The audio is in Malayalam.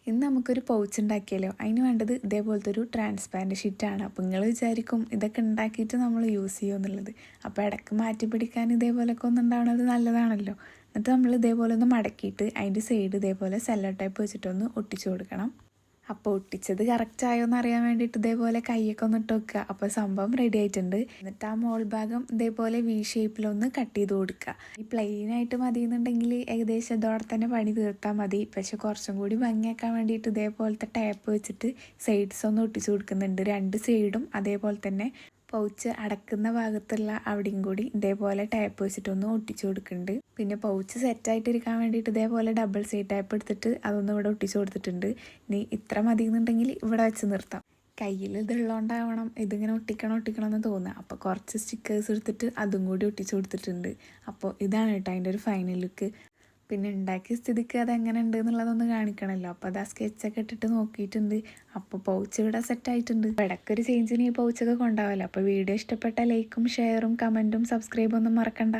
ഇന്ന് നമുക്കൊരു പൗച്ച് ഉണ്ടാക്കിയാലോ. അതിന് വേണ്ടത് ഇതേപോലത്തെ ഒരു ട്രാൻസ്പാരൻറ്റ് ഷീറ്റാണ്. അപ്പോൾ നിങ്ങൾ വിചാരിക്കും ഇതൊക്കെ ഉണ്ടാക്കിയിട്ട് നമ്മൾ യൂസ് ചെയ്യുമെന്നുള്ളത്. അപ്പോൾ ഇടയ്ക്ക് മാറ്റി പിടിക്കാൻ ഇതേപോലെയൊക്കെ ഒന്നുണ്ടാവണത് നല്ലതാണല്ലോ. എന്നിട്ട് നമ്മൾ ഇതേപോലെ ഒന്ന് മടക്കിയിട്ട് അതിൻ്റെ സൈഡ് ഇതേപോലെ സെല്ലോ ടൈപ്പ് വെച്ചിട്ടൊന്ന് ഒട്ടിച്ചു കൊടുക്കണം. അപ്പോൾ ഒട്ടിച്ചത് കറക്റ്റ് ആയോ എന്ന് അറിയാൻ വേണ്ടിയിട്ട് ഇതേപോലെ കൈയൊക്കെ ഒന്ന് ഇട്ട് വെക്കുക. അപ്പോൾ സംഭവം റെഡി ആയിട്ടുണ്ട്. എന്നിട്ട് ആ മോൾ ഭാഗം ഇതേപോലെ വി ഷേപ്പിലൊന്ന് കട്ട് ചെയ്ത് കൊടുക്കുക. ഈ പ്ലെയിൻ ആയിട്ട് മതി എന്നുണ്ടെങ്കിൽ ഏകദേശം ഇതോടെ തന്നെ പണി തീർത്താൽ മതി. പക്ഷെ കുറച്ചും കൂടി ഭംഗിയാക്കാൻ വേണ്ടിയിട്ട് ഇതേപോലത്തെ ടാപ്പ് വെച്ചിട്ട് സൈഡ്സ് ഒന്ന് ഒട്ടിച്ചു കൊടുക്കുന്നുണ്ട്. രണ്ട് സൈഡും അതേപോലെ തന്നെ പൗച്ച് അടക്കുന്ന ഭാഗത്തുള്ള അവിടെയും കൂടി ഇതേപോലെ ടാപ്പ് വെച്ചിട്ടൊന്ന് ഒട്ടിച്ചു കൊടുക്കുന്നുണ്ട്. പിന്നെ പൗച്ച് സെറ്റായിട്ടിരിക്കാൻ വേണ്ടിയിട്ട് ഇതേപോലെ ഡബിൾ സൈഡ് ടാപ്പ് എടുത്തിട്ട് അതൊന്നും ഇവിടെ ഒട്ടിച്ചു കൊടുത്തിട്ടുണ്ട്. ഇനി ഇത്ര മതി എന്നുണ്ടെങ്കിൽ ഇവിടെ വെച്ച് നിർത്താം. കയ്യിൽ ഇതുള്ളതുകൊണ്ടാവണം ഇതിങ്ങനെ ഒട്ടിക്കണം എന്ന് തോന്നുക. അപ്പോൾ കുറച്ച് സ്റ്റിക്കേഴ്സ് എടുത്തിട്ട് അതും കൂടി ഒട്ടിച്ചു കൊടുത്തിട്ടുണ്ട്. അപ്പോൾ ഇതാണ് കേട്ടോ അതിൻ്റെ ഒരു ഫൈനൽ ലുക്ക്. പിന്നെ ഉണ്ടാക്കിയ സ്ഥിതിക്ക് അതെങ്ങനെ ഉണ്ട് എന്നുള്ളതൊന്ന് കാണിക്കണമല്ലോ. അപ്പോൾ അത് ആ സ്കെച്ചൊക്കെ ഇട്ടിട്ട് നോക്കിയിട്ടുണ്ട്. അപ്പോൾ പൗച്ച് ഇവിടെ സെറ്റായിട്ടുണ്ട്. അപ്പോൾ ഇടയ്ക്കൊരു ചേഞ്ചിന് ഈ പൗച്ചൊക്കെ കൊണ്ടാവല്ലോ. അപ്പോൾ വീഡിയോ ഇഷ്ടപ്പെട്ട ലൈക്കും ഷെയറും കമൻറ്റും സബ്സ്ക്രൈബും ഒന്നും മറക്കണ്ട.